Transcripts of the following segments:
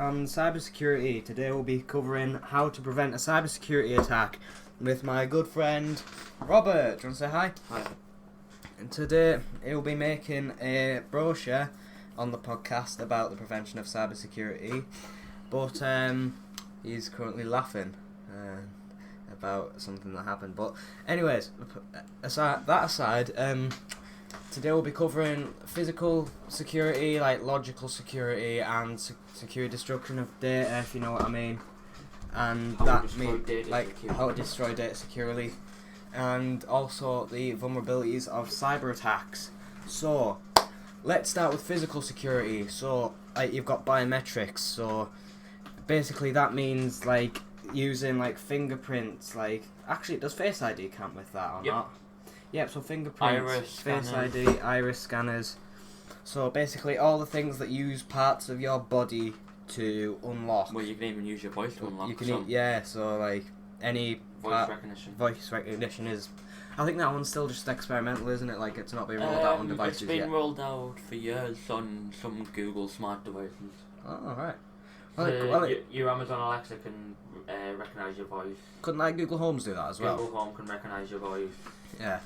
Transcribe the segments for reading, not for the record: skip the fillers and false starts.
on cybersecurity. Today we'll be covering how to prevent a cybersecurity attack with my good friend Robert. Do you want to say hi? Hi. And today he'll be making a brochure on the podcast about the prevention of cybersecurity, but he's currently laughing about something that happened. But anyways, aside, today we'll be covering physical security, like logical security, and secure destruction of data, if you know what I mean. And how to destroy data securely, and also the vulnerabilities of cyber attacks. So, let's start with physical security. So, you've got biometrics. So, basically that means like using like fingerprints. Actually, does Face ID count with that or not? Yep, so fingerprints, Iris Face scanners. ID, iris scanners. So basically all the things that use parts of your body to unlock. Well, you can even use your voice to unlock You can some. so like any voice recognition is. I think that one's still just experimental, isn't it? Like it's not being rolled out on devices It's been yet. rolled out for years on some Google smart devices. Oh, right. Your Amazon Alexa can recognise your voice. Couldn't like Google Homes do that as well? Google Home can recognise your voice. Yeah.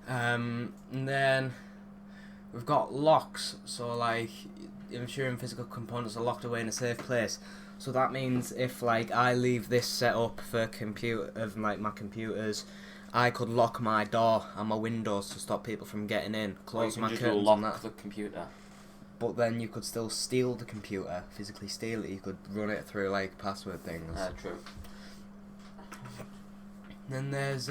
And then we've got locks. So like ensuring physical components are locked away in a safe place. So that means if like I leave this set up for my computers, I could lock my door and my windows to stop people from getting in. Close my curtains lock and that. the computer. But then you could still steal the computer, physically steal it. You could run it through like password things. True. Then there's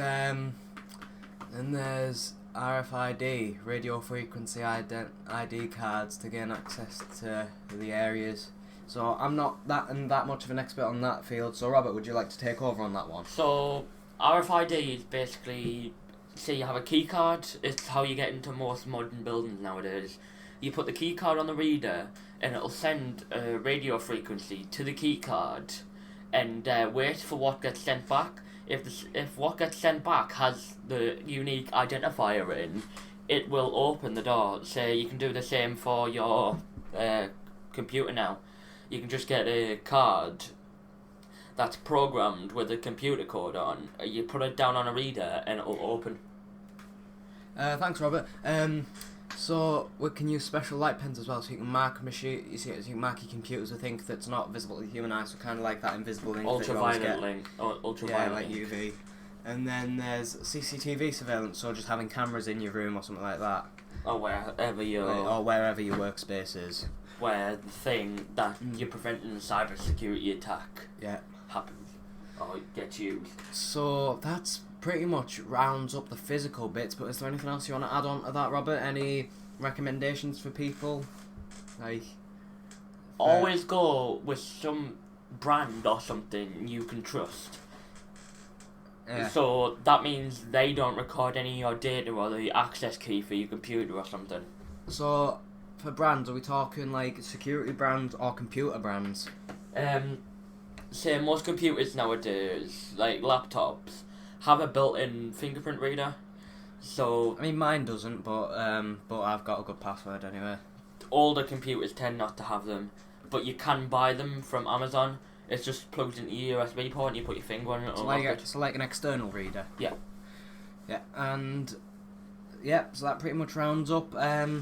RFID, radio frequency ID cards to gain access to the areas. So I'm not that much of an expert on that field. So Robert, would you like to take over on that one? So RFID is basically, say you have a key card. It's how you get into most modern buildings nowadays. You put the key card on the reader, and it'll send a radio frequency to the key card, and wait for what gets sent back. If what gets sent back has the unique identifier in, it will open the door. So you can do the same for your computer now. You can just get a card that's programmed with a computer code on. You put it down on a reader and it'll open. Thanks, Robert. So we can use special light pens as well, so you can mark you can mark your computers with ink that's not visible to the human eye, so kind of like that invisible ink ultraviolet that link. Ultraviolet yeah, like link. UV. And then there's CCTV surveillance, so just having cameras in your room or something like that. Or wherever or wherever your workspace is. Where the thing that you're preventing a cybersecurity attack happens or gets used. So that's pretty much rounds up the physical bits, but is there anything else you want to add on to that, Robert? Any recommendations for people? Always go with some brand or something you can trust. So that means they don't record any of your data or the access key for your computer or something. So for brands, are we talking like security brands or computer brands? Say most computers nowadays, like laptops, have a built-in fingerprint reader. So I mean, mine doesn't, but I've got a good password anyway. Older computers tend not to have them, but you can buy them from Amazon. It's just plugged into your USB port and you put your finger on it. So like an external reader. Yeah. Yeah, and so that pretty much rounds up the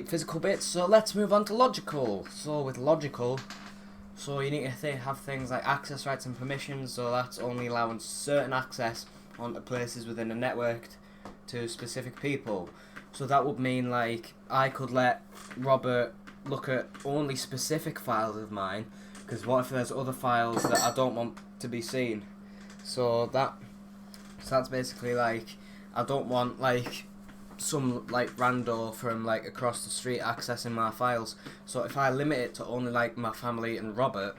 physical bits. So let's move on to logical. So with logical, so you need to have things like access rights and permissions. So that's only allowing certain access onto places within a network to specific people. So that would mean like I could let Robert look at only specific files of mine, because what if there's other files that I don't want to be seen? So that's basically like I don't want like some like rando from like across the street accessing my files. So if I limit it to only like my family and Robert,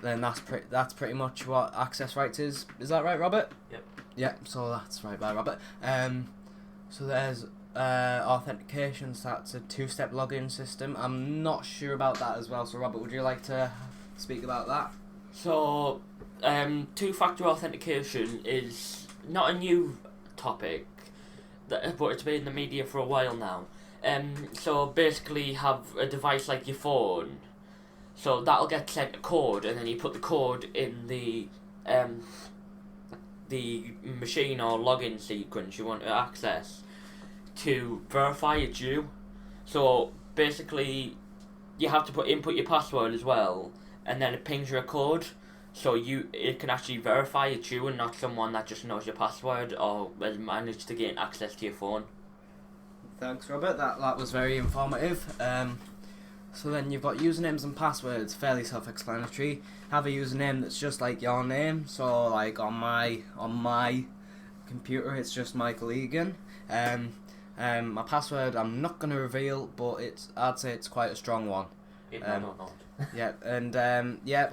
then that's pretty much what access rights is. Is that right, Robert? Yep. Yeah. So that's right by Robert. So there's authentication. So that's a two-step login system. I'm not sure about that as well. So Robert, would you like to speak about that? So two-factor authentication is not a new topic, but it's been in the media for a while now. So basically, you have a device like your phone. So that'll get sent a code, and then you put the code in the machine or login sequence you want to access to verify it's you. So basically, you have to input your password as well, and then it pings you a code. So it can actually verify it's you and not someone that just knows your password or has managed to gain access to your phone. Thanks, Robert. That was very informative. So then you've got usernames and passwords, fairly self-explanatory. Have a username that's just like your name. So like on my computer, it's just Michael Egan. My password I'm not gonna reveal, but I'd say it's quite a strong one. Yeah, and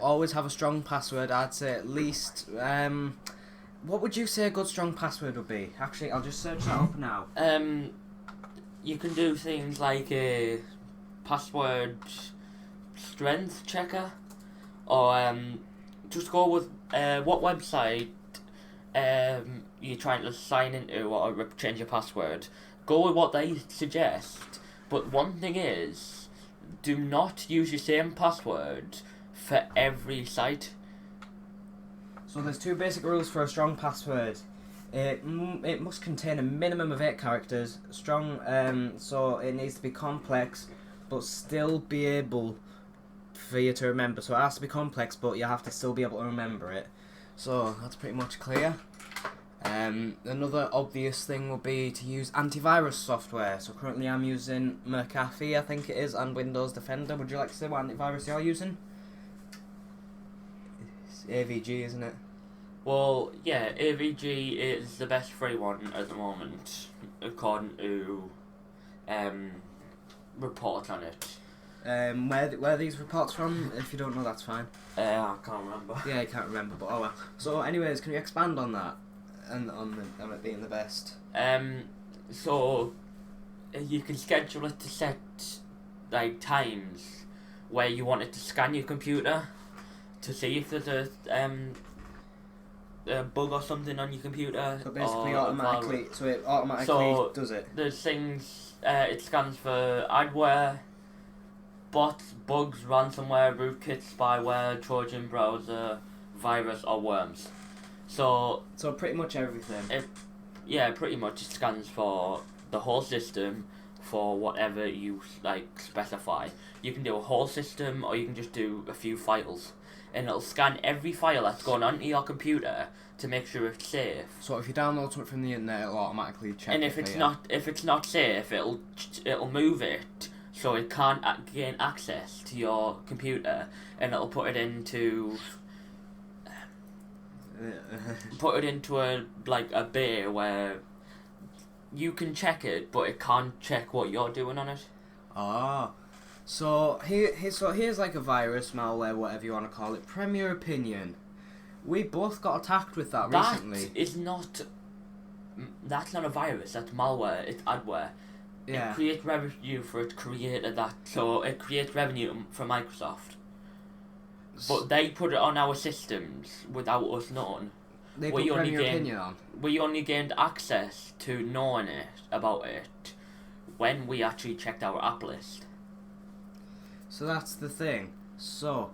always have a strong password. I'd say at least. What would you say a good strong password would be? Actually, I'll just search that up now. You can do things like a password strength checker, or just go with what website you're trying to sign into or change your password. Go with what they suggest. But one thing is, do not use your same password for every site. So there's 2 basic rules for a strong password. It must contain a minimum of 8 characters. Strong, so it needs to be complex, but still be able for you to remember. So it has to be complex, but you have to still be able to remember it. So that's pretty much clear. Another obvious thing would be to use antivirus software. So currently I'm using McAfee, I think it is, and Windows Defender. Would you like to say what antivirus you're using? It's AVG, isn't it? Well, yeah, AVG is the best free one at the moment, according to reports on it. Where are these reports from? If you don't know, that's fine. I can't remember. Yeah, I can't remember, but oh well. So, anyways, can you expand on that and on it being the best? So you can schedule it to set like times where you want it to scan your computer to see if there's a bug or something on your computer. So basically, it automatically does it. There's things it scans for adware, bots, bugs, ransomware, rootkit, spyware, Trojan browser, virus, or worms. So pretty much everything. Pretty much it scans for the whole system for whatever you like specify. You can do a whole system, or you can just do a few files, and it'll scan every file that's going onto your computer to make sure it's safe. So if you download something from the internet, it'll automatically check. And if it's not safe, it'll move it so it can't gain access to your computer, and it'll put it into a bay where you can check it, but it can't check what you're doing on it. So here's like a virus, malware, whatever you want to call it. Premier Opinion. We both got attacked with that recently. That's not a virus. That's malware. It's adware. Yeah. It creates revenue for its creator. So it creates revenue for Microsoft. But they put it on our systems without us knowing. They put Premier Opinion on. We only gained access to knowing about it when we actually checked our app list. So that's the thing. So,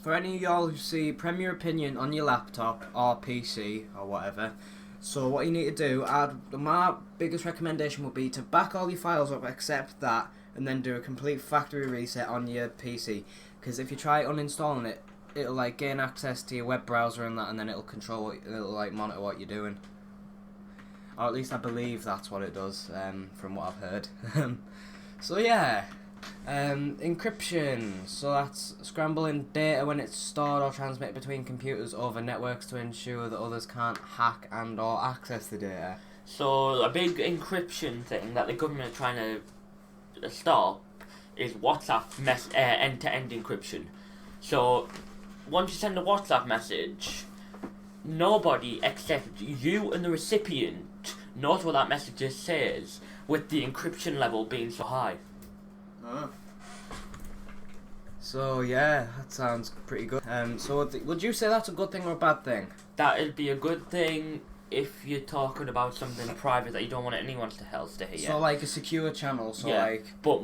for any of y'all who see Premier Opinion on your laptop or PC or whatever, so what you need to do, my biggest recommendation would be to back all your files up except that, and then do a complete factory reset on your PC. Because if you try uninstalling it, it'll like gain access to your web browser and that, and then it'll monitor what you're doing. Or at least I believe that's what it does, from what I've heard. So yeah. Encryption, so that's scrambling data when it's stored or transmitted between computers over networks to ensure that others can't hack and or access the data. So a big encryption thing that the government are trying to stop is WhatsApp end-to-end encryption. So once you send a WhatsApp message, nobody except you and the recipient knows what that message says, with the encryption level being so high. So yeah, that sounds pretty good. So would you say that's a good thing or a bad thing? That'd be a good thing if you're talking about something private that you don't want anyone else to hear. So like a secure channel. So yeah. like. But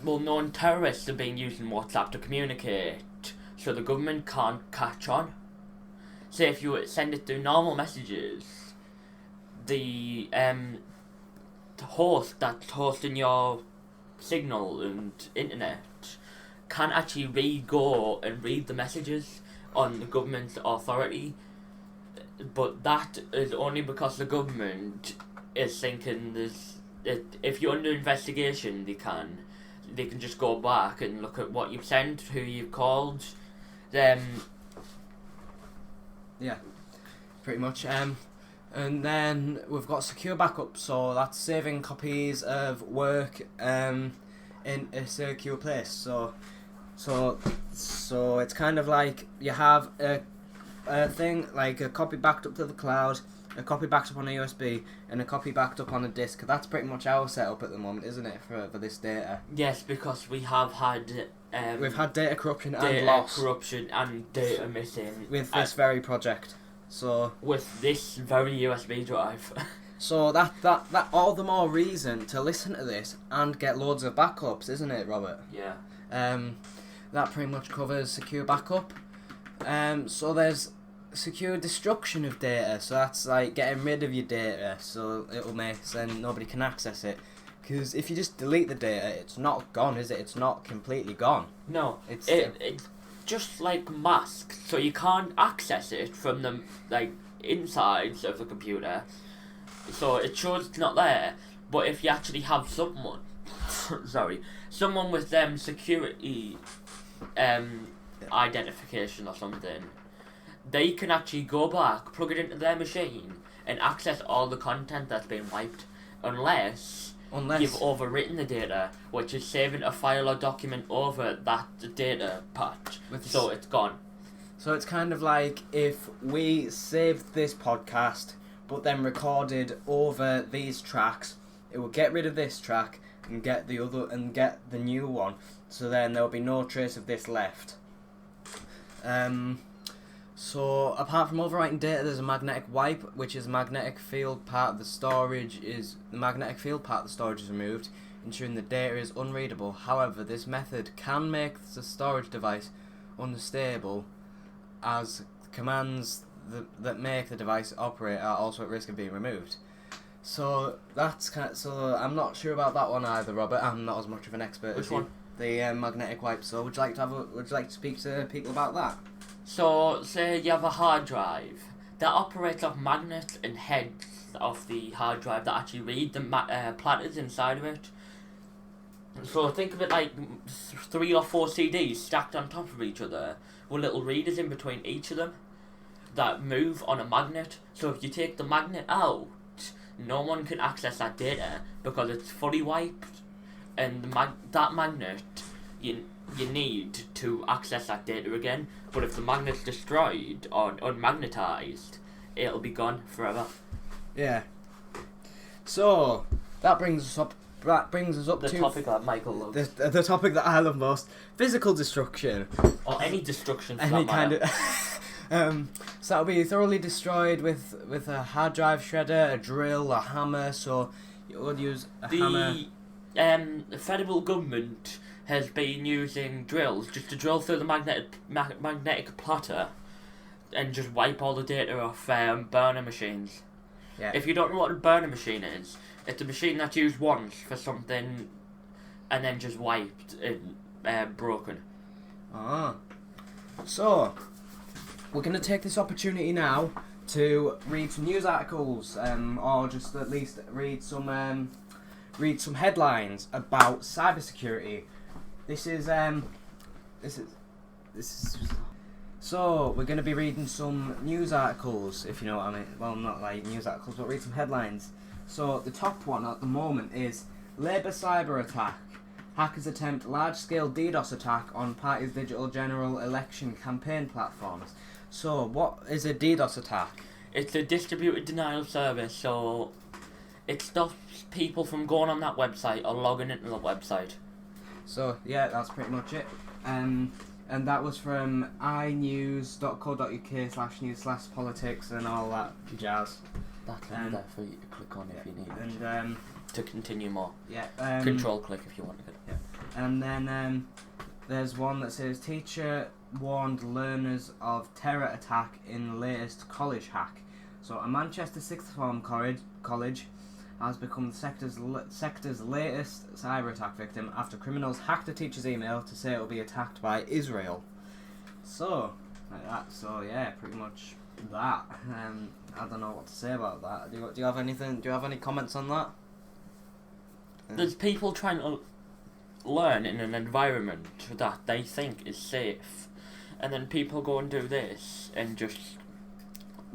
known terrorists have been using WhatsApp to communicate, so the government can't catch on. Say if you send it through normal messages, the host that's hosting your signal and internet can actually go and read the messages on the government's authority, but that is only because the government is thinking if you're under investigation, they can just go back and look at what you've sent, who you've called, yeah, pretty much. And then we've got secure backup, so that's saving copies of work in a secure place. So it's kind of like you have a thing like a copy backed up to the cloud, a copy backed up on a USB, and a copy backed up on a disk. That's pretty much our setup at the moment, isn't it, for this data? Yes, because we have had we've had data corruption and data loss corruption and data missing with this very project. So with this very USB drive. So that all the more reason to listen to this and get loads of backups, isn't it, Robert? Yeah. That pretty much covers secure backup. So there's secure destruction of data. So that's like getting rid of your data, so it'll make sense nobody can access it. Because if you just delete the data, it's not gone, is it? It's not completely gone. No, it's just like masked, so you can't access it from the insides of the computer. So it shows it's not there. But if you actually have someone with security identification or something, they can actually go back, plug it into their machine, and access all the content that's been wiped, unless you've overwritten the data, which is saving a file or document over that data patch, so it's gone. So it's kind of like if we saved this podcast, but then recorded over these tracks, it will get rid of this track and get the other and get the new one. So then there will be no trace of this left. So apart from overwriting data, there's a magnetic wipe, which is magnetic field part of the storage is removed, ensuring the data is unreadable. However, this method can make the storage device unstable, as commands that make the device operate are also at risk of being removed. So so I'm not sure about that one either, Robert. I'm not as much of an expert as you. Which one? The magnetic wipe. So would you like to speak to people about that? So, say you have a hard drive that operates off magnets and heads of the hard drive that actually read the platters inside of it. So think of it like 3 or 4 CDs stacked on top of each other with little readers in between each of them that move on a magnet. So if you take the magnet out, no one can access that data because it's fully wiped, and that magnet you need to access that data again. But if the magnet's destroyed or unmagnetized, it'll be gone forever. Yeah. So that brings us up the to topic that Michael loves. The topic that I love most: physical destruction, or any destruction. For any that kind matter. of. So that'll be thoroughly destroyed with a hard drive shredder, a drill, a hammer. So you would use a hammer. The federal government has been using drills just to drill through the magnetic platter and just wipe all the data off burner machines. Yeah. If you don't know what a burner machine is, it's a machine that's used once for something and then just wiped and broken. Ah. So we're going to take this opportunity now to read some news articles, or just at least read some headlines about cybersecurity. This is So we're going to be reading some news articles, if you know what I mean. Well, not like news articles, but read some headlines. So the top one at the moment is Labour cyber attack. Hackers attempt large-scale DDoS attack on party's digital general election campaign platforms. So what is a DDoS attack? It's a distributed denial service, so it stops people from going on that website or logging into the website. So yeah, that's pretty much it. And And that was from inews.co.uk/news/politics and all that jazz. That's there for you to click on if you need it. And to continue more. yeah, Control click if you want to. Yeah. And then there's one that says teacher warned learners of terror attack in latest college hack. So a Manchester sixth form college has become the sector's latest cyber attack victim after criminals hacked a teacher's email to say it will be attacked by Israel. So like that. So yeah, pretty much that. I don't know what to say about that. Do you have anything? Do you have any comments on that? There's people trying to learn in an environment that they think is safe, and then people go and do this and just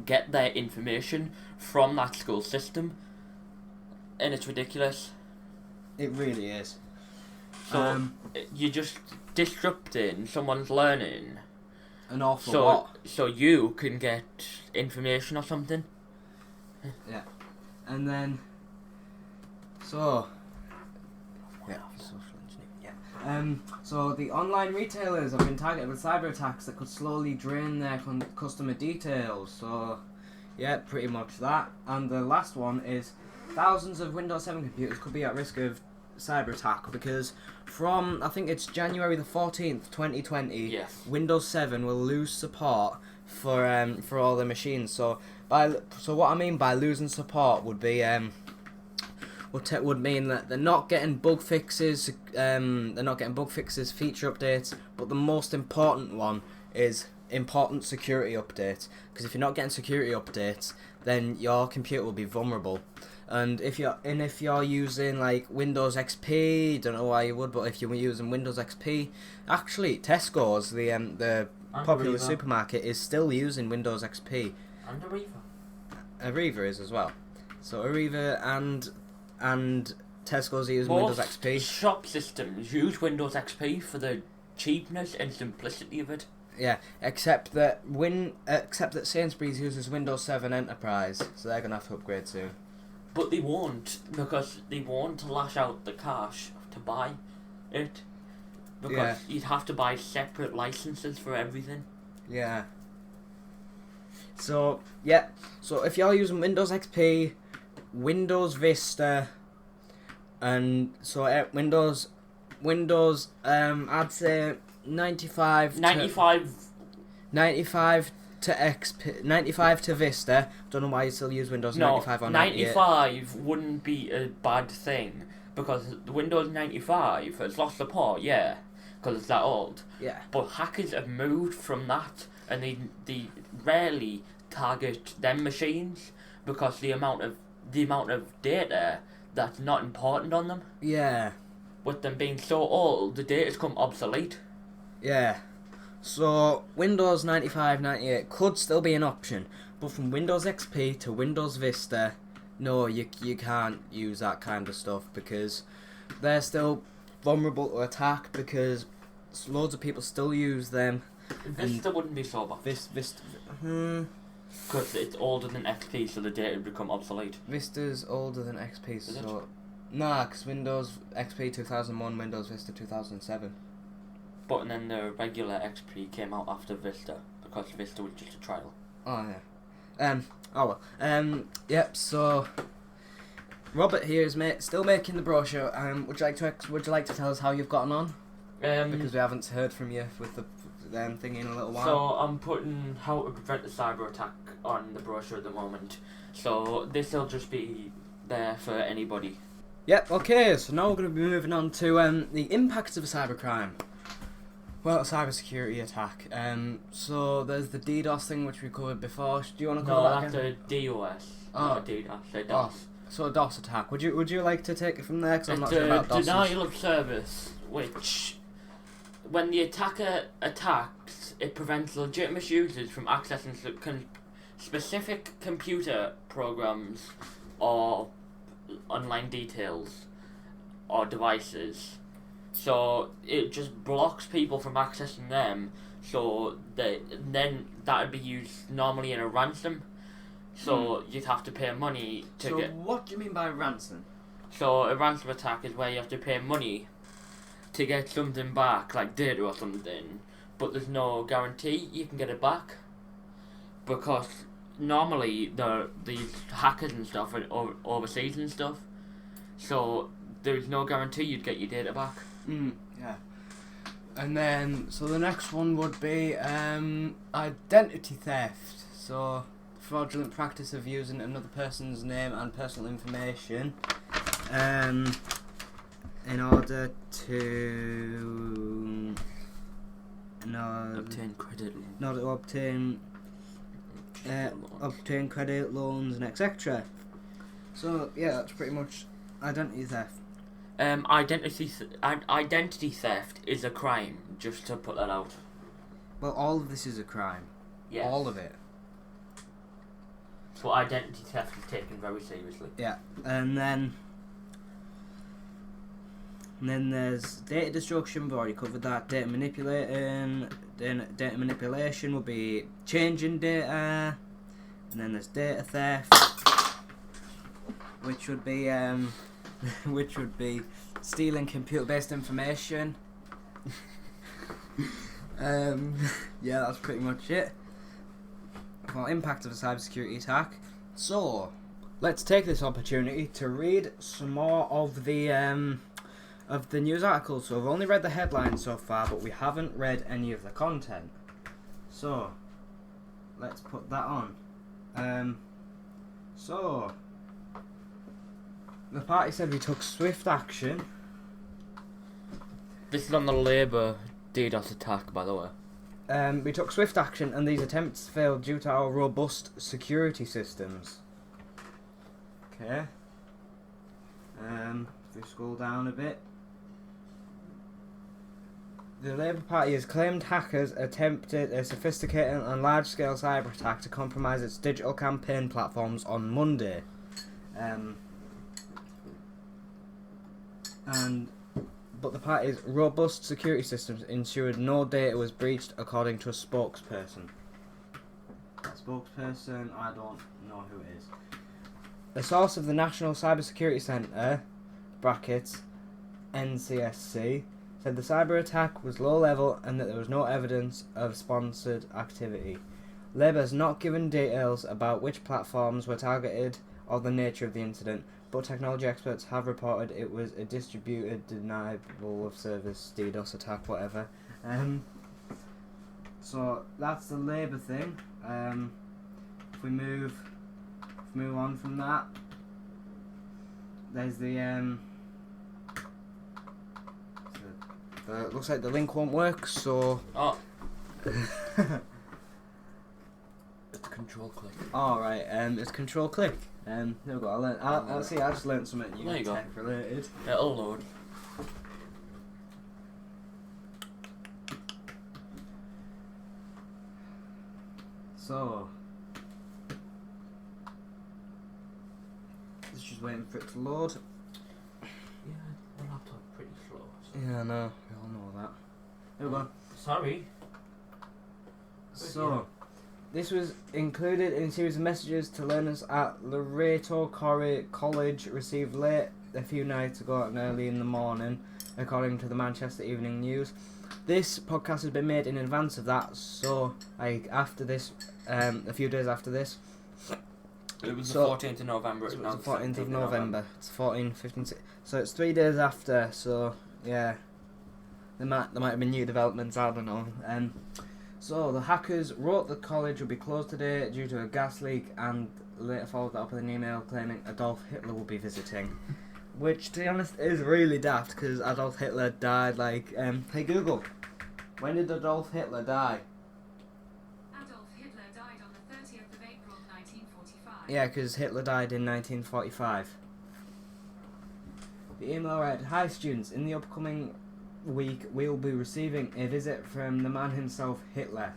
get their information from that school system, and it's ridiculous. It really is. So you're just disrupting someone's learning. An awful lot. So you can get information or something. Yeah. And then so yeah. So the online retailers have been targeted with cyber attacks that could slowly drain their customer details. So yeah, pretty much that. And the last one is thousands of Windows 7 computers could be at risk of cyber attack because from I think it's January the 14th, 2020, yes, Windows 7 will lose support for all the machines. So what I mean by losing support would be would mean that they're not getting bug fixes, feature updates, but the most important one is important security updates. Because if you're not getting security updates, then your computer will be vulnerable. And if you're using like Windows XP, don't know why you would, but if you were using Windows XP, actually Tesco's, the popular supermarket, is still using Windows XP. And Ariva. Ariva is as well. So Ariva and Tesco's use Windows XP. Shop systems use Windows XP for the cheapness and simplicity of it. Yeah, except that Sainsbury's uses Windows 7 Enterprise, so they're gonna have to upgrade soon. But they won't, because they won't lash out the cash to buy it. Because you'd have to buy separate licenses for everything. Yeah. So if you're using Windows XP, Windows Vista, and so Windows, I'd say 95 to XP, 95 to Vista. Don't know why you still use Windows 95 or 98. 95 wouldn't be a bad thing, because the Windows 95 has lost support, yeah, because it's that old. Yeah. But hackers have moved from that, and they rarely target them machines because the amount of data that's not important on them. Yeah. With them being so old, the data's come obsolete. Yeah. So Windows 95, 98 could still be an option, but from Windows XP to Windows Vista, no, you can't use that kind of stuff because they're still vulnerable to attack because loads of people still use them. Vista wouldn't be so bad. Vista. Because it's older than XP, so the data would become obsolete. Vista's older than XP, so nah, because Windows XP 2001, Windows Vista 2007. But then the regular XP came out after Vista, because Vista was just a trial. Oh yeah. Yep. So Robert here is still making the brochure. Would you like to tell us how you've gotten on? Because we haven't heard from you with the thingy in a little while. So I'm putting how to prevent a cyber attack on the brochure at the moment. So this will just be there for anybody. Yep. Okay. So now we're going to be moving on to the impacts of a cybercrime. Well, a cybersecurity attack. So there's the DDoS thing which we covered before. Do you want to cover that again? No, that's a DOS. Oh, not a DDoS. A DOS. So a DOS attack. Would you like to take it from there? Because I'm not sure about DOS. Denial of service, which when the attacker attacks, it prevents legitimate users from accessing specific computer programs or online details or devices. So it just blocks people from accessing them. So then that would be used normally in a ransom. So you'd have to pay money to get. So what do you mean by ransom? So a ransom attack is where you have to pay money to get something back, like data or something, but there's no guarantee you can get it back, because normally these hackers and stuff are overseas and stuff, so there's no guarantee you'd get your data back. Yeah. And then, so the next one would be identity theft. So, fraudulent practice of using another person's name and personal information in order to Obtain credit. Not to obtain credit, loans, and etc. So yeah, that's pretty much identity theft. Identity theft is a crime. Just to put that out. Well, all of this is a crime. Yes. All of it. So identity theft is taken very seriously. Yeah, and then there's data destruction. We've already covered that. Data manipulation would be changing data, and then there's data theft, which would be stealing computer-based information. Yeah, that's pretty much it. Well, impact of a cybersecurity attack. So, let's take this opportunity to read some more of the news articles. So, we've only read the headlines so far, but we haven't read any of the content. So, let's put that on. So, the party said we took swift action. This is on the Labour DDoS attack, by the way. We took swift action, and these attempts failed due to our robust security systems. Okay. If we scroll down a bit. The Labour Party has claimed hackers attempted a sophisticated and large-scale cyber attack to compromise its digital campaign platforms on Monday. But the party's robust security systems ensured no data was breached, according to a spokesperson. That spokesperson, I don't know who it is. A source of the National Cybersecurity Centre (brackets NCSC) said the cyber attack was low level and that there was no evidence of sponsored activity. Labour has not given details about which platforms were targeted or the nature of the incident, but technology experts have reported it was a distributed deniable of service DDoS attack, whatever. So that's the Labour thing. If we move on from that, there's the looks like the link won't work, so it's control click. Alright, it's control click. There we go. I'll see. I just learned something new, there you tech related. It'll load. So, it's just waiting for it to load. Yeah, the laptop's pretty slow. So. Yeah, I know. We all know that. There we go. Sorry. So, this was included in a series of messages to learners at Loreto College received late a few nights ago and early in the morning, according to the Manchester Evening News. This podcast has been made in advance of that, so after this, a few days after this. It was the 14th of November. So it's the 14th of November. It's 14, 15, 16. So it's 3 days after, so yeah. There might have been new developments, I don't know. So the hackers wrote the college would be closed today due to a gas leak, and later followed that up with an email claiming Adolf Hitler will be visiting. Which, to be honest, is really daft, because Adolf Hitler died hey Google, when did Adolf Hitler die? Adolf Hitler died on the 30th of April 1945. Yeah, because Hitler died in 1945. The email read, "Hi students, in the upcoming week we will be receiving a visit from the man himself, Hitler.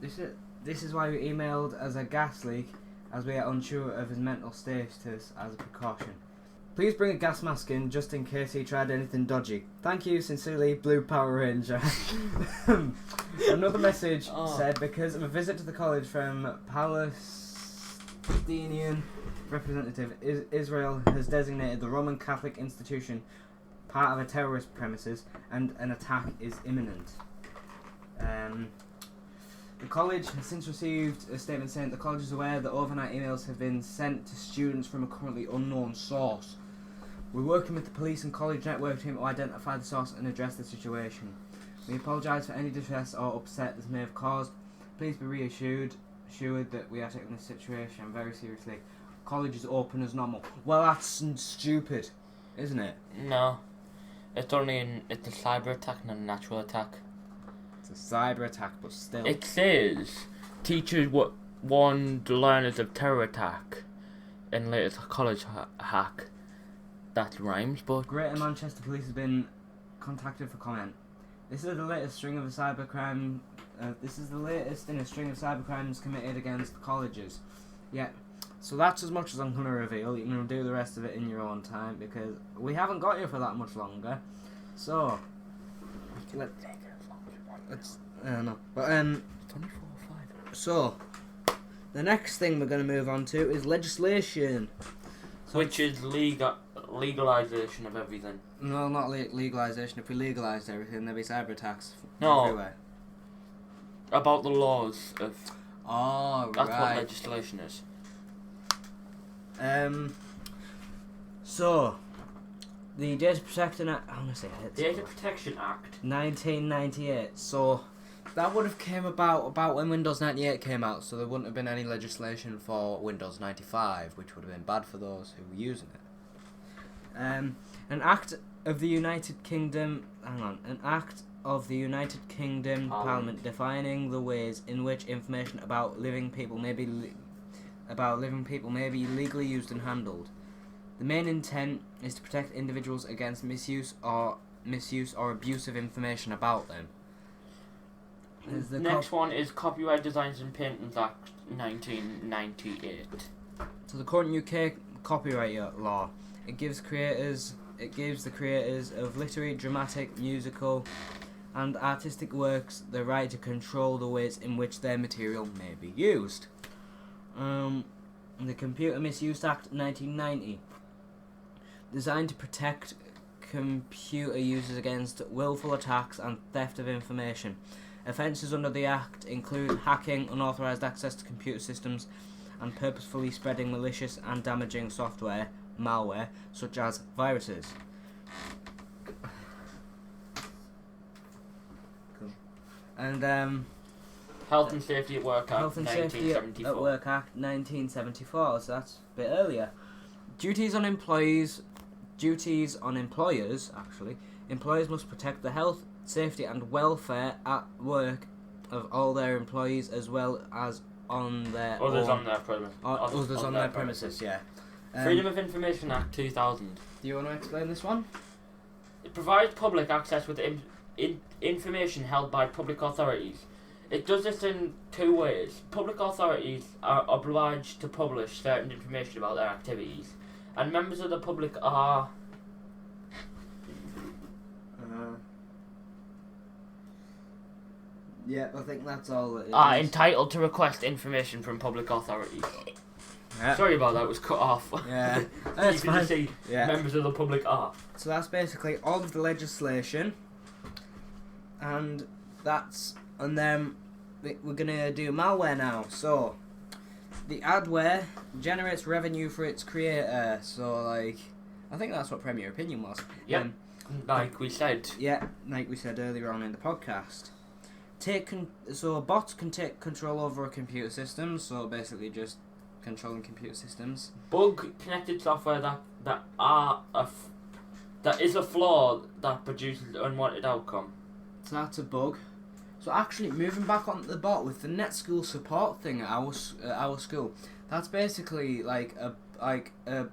This is why we emailed as a gas leak, as we are unsure of his mental status as a precaution. Please bring a gas mask in just in case he tried anything dodgy. Thank you, sincerely, Blue Power Ranger." Another message said, because of a visit to the college from Palestinian representative, Israel has designated the Roman Catholic institution part of a terrorist premises and an attack is imminent. The college has since received a statement saying the college is aware that overnight emails have been sent to students from a currently unknown source. We're working with the police and college network team to identify the source and address the situation. We apologise for any distress or upset this may have caused. Please be reassured that we are taking this situation very seriously. College is open as normal. Well, that's stupid, isn't it? No. It's a cyber attack, not a natural attack. It's a cyber attack, but still. It says teachers warned learners of terror attack and latest college hack. That rhymes, but... Greater Manchester Police has been contacted for comment. This is the latest string of a cybercrime. This is the latest in a string of cybercrimes committed against colleges. Yeah. So that's as much as I'm going to reveal. You can do the rest of it in your own time because we haven't got you for that much longer. So... Let's take it as long as you want. I don't know. But, 24 or 5. So, the next thing we're going to move on to is legislation. So which is legalisation of everything. No, not legalisation. If we legalised everything, there'd be cyber attacks No. everywhere. About the laws of... Oh, That's right. what legislation is. So, the Data Protection Act... I want to say it. Data Protection Act. 1998. So, that would have came about when Windows 98 came out, so there wouldn't have been any legislation for Windows 95, which would have been bad for those who were using it. An Act of the United Kingdom... An Act of the United Kingdom Parliament defining the ways in which information about living people may be legally used and handled. The main intent is to protect individuals against misuse or abuse of information about them. The next one is Copyright Designs and Patents Act 1998. So the current UK copyright law, it gives the creators of literary, dramatic, musical and artistic works the right to control the ways in which their material may be used. The Computer Misuse Act 1990, designed to protect computer users against willful attacks and theft of information. Offences under the Act include hacking, unauthorised access to computer systems, and purposefully spreading malicious and damaging software, malware, such as viruses. Cool. And Health and Safety at Work Act Health and Safety 1974. at Work Act 1974, so that's a bit earlier. Duties on employers, actually. Employers must protect the health, safety and welfare at work of all their employees as well as on their Others own, on their premises. others on their premises, yeah. Freedom of Information Act 2000. Do you want to explain this one? It provides public access with information held by public authorities. It does this in two ways. Public authorities are obliged to publish certain information about their activities, and members of the public are... Yeah, I think that's all it is. are entitled to request information from public authorities. Yeah. Sorry about that, it was cut off. Yeah, You that's can fine. just see Yeah. members of the public are. So that's basically all of the legislation, and then we're gonna do malware now. So the adware generates revenue for its creator. So like, I think that's what Premier Opinion was. Yep. Like we said. Yeah, like we said earlier on in the podcast. So bots can take control over a computer system. So basically, just controlling computer systems. Bug connected software that is a flaw that produces an unwanted outcome. So that's a bug. So actually, moving back onto the bot with the NetSchool support thing at our school, that's basically like a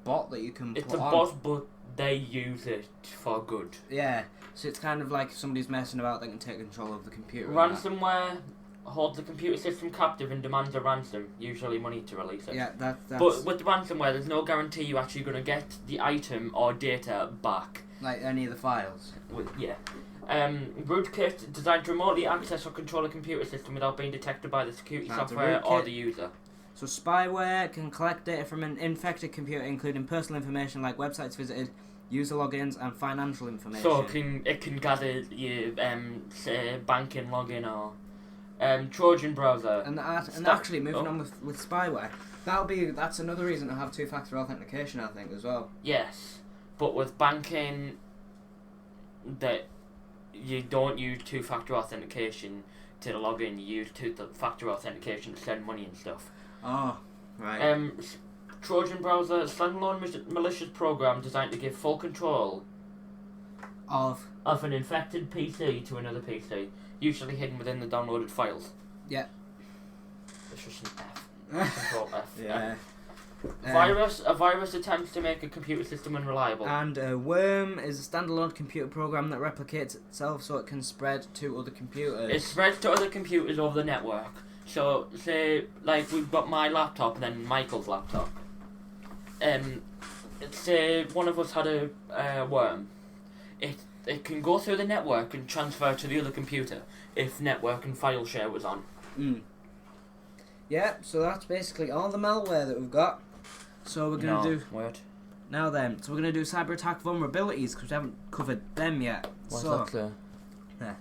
bot that you can It's put a on. bot, but they use it for good. Yeah. So it's kind of like if somebody's messing about, they can take control of the computer. and that. Ransomware holds the computer system captive and demands a ransom, usually money to release it. Yeah, that's. But with ransomware, there's no guarantee you're actually going to get the item or data back. Like any of the files. Yeah. Rootkit, designed to remotely access or control a computer system without being detected by the security That's a software or rootkit. the user. So spyware can collect data from an infected computer, including personal information like websites visited, user logins and financial information. So it can gather your say banking login or Trojan browser. And actually moving on with spyware, that's another reason to have two-factor authentication, I think, as well. Yes, but with banking, that you don't use two-factor authentication to log in. You use two-factor authentication to send money and stuff. Oh, right. Trojan browser, a standalone malicious program designed to give full control Of an infected PC to another PC, usually hidden within the downloaded files. Yeah. It's just an F. Control F. Yeah. A virus attempts to make a computer system unreliable. And a worm is a standalone computer program that replicates itself so it can spread to other computers. It spreads to other computers over the network. So, say, like, we've got my laptop and then Michael's laptop. Say one of us had a worm. It can go through the network and transfer to the other computer if network and file share was on. Yeah, so that's basically all the malware that we've got. So we're going to do... Word. Now then, so we're going to do cyber attack vulnerabilities because we haven't covered them yet. What's so, that clear? Yeah.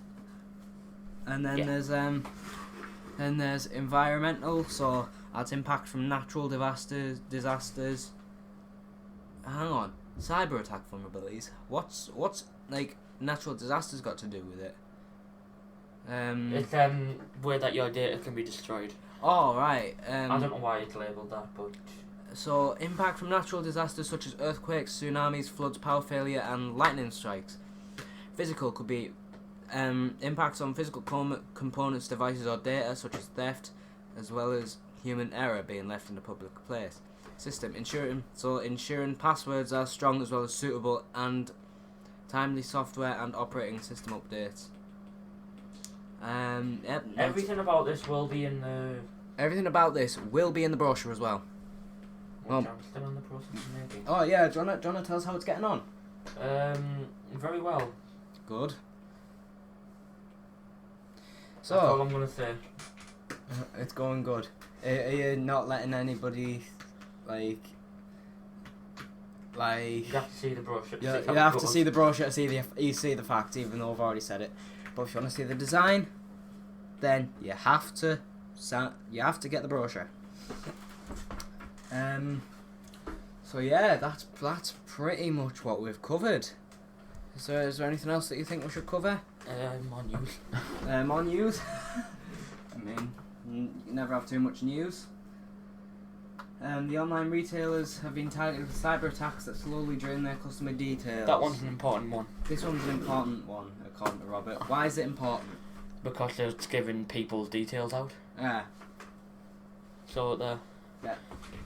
And then there's environmental, so that's impact from natural disasters. Hang on, cyber attack vulnerabilities. What's like natural disasters got to do with it? It's where that your data can be destroyed. Oh right. I don't know why it's labelled that, but so impact from natural disasters such as earthquakes, tsunamis, floods, power failure, and lightning strikes. Physical could be impacts on physical components, devices, or data such as theft, as well as human error being left in a public place. System ensuring passwords are strong as well as suitable and timely software and operating system updates. Yep. everything about this will be in the. Everything about this will be in the brochure as well. I'm still in the process of making. Oh yeah, do you wanna tell us how it's getting on? Very well. Good. So That's all I'm gonna say. it's going good. Are you not letting anybody like? You have to see the brochure. You have to see the brochure to see the facts, even though I've already said it. But if you want to see the design, then you have to get the brochure. So yeah, that's pretty much what we've covered. Is there anything else that you think we should cover? More news. More news. I mean, you never have too much news. The online retailers have been targeted with cyber attacks that slowly drain their customer details. That one's an important one. This one's an important one, according to Robert. Why is it important? Because it's giving people's details out. Yeah. So Yeah.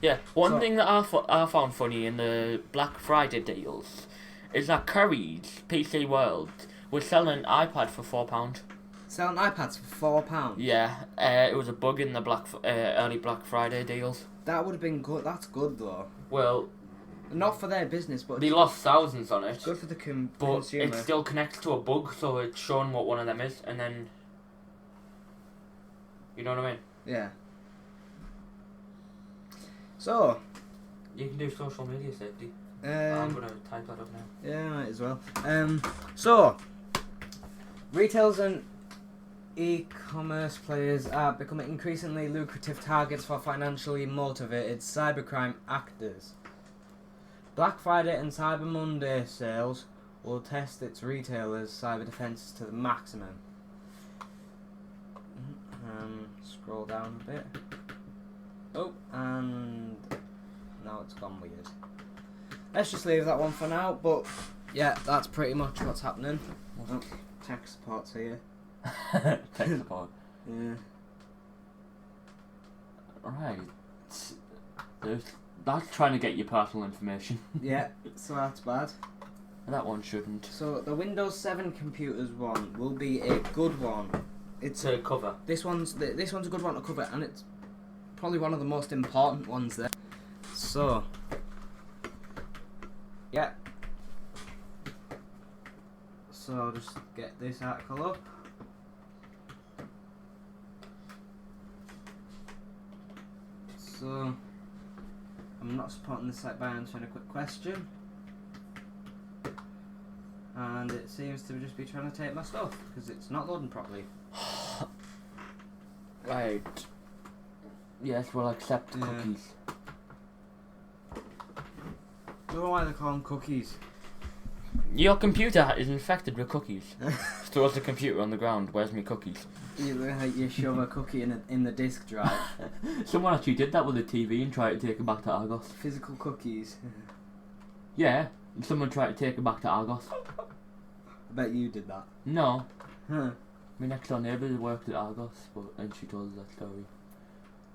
Yeah. One thing that I found funny in the Black Friday deals is that Curry's PC World was selling an iPad for £4. Selling iPads for £4? Yeah. It was a bug in the early Black Friday deals. That would have been good. That's good though. Well, not for their business, but they lost thousands on it. Good for the but consumer. it still connects to a bug, so it's showing what one of them is, and then you know what I mean. Yeah. So. You can do social media safety. I'm gonna type that up now. Yeah, might as well. So, retailers and e-commerce players are becoming increasingly lucrative targets for financially motivated cybercrime actors. Black Friday and Cyber Monday sales will test its retailers' cyber defences to the maximum. Scroll down a bit. Oh, and now it's gone weird. Let's just leave that one for now, but yeah, that's pretty much what's happening. Oh, tech support's here. Tech support. Yeah. Right. That's trying to get your personal information. Yeah, so that's bad. That one shouldn't. So the Windows 7 computers one will be a good one. It's a cover. This one's a good one to cover, and it's probably one of the most important ones there. So, yeah. So I'll just get this article up. So, I'm not supporting this site by answering a quick question. and it seems to just be trying to take my stuff because it's not loading properly. Right. Yes, we'll accept Yeah. cookies. I don't know why they call them cookies. Your computer is infected with cookies. Throws the computer on the ground. Where's my cookies? You shove a cookie in the disk drive. Someone actually did that with a TV and tried to take it back to Argos. Physical cookies. Yeah, someone tried to take it back to Argos. I bet you did that. No, Huh. my next door neighbour worked at Argos, and she told us that story.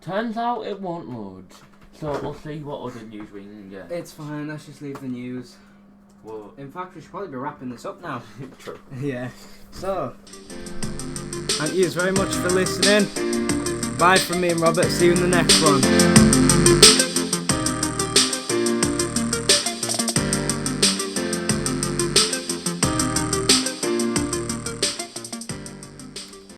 Turns out it won't load, so we'll see what other news we can get. It's fine, let's just leave the news. Well, In fact, we should probably be wrapping this up now. true. Yeah. So, thank you very much for listening. Bye from me and Robert. See you in the next one.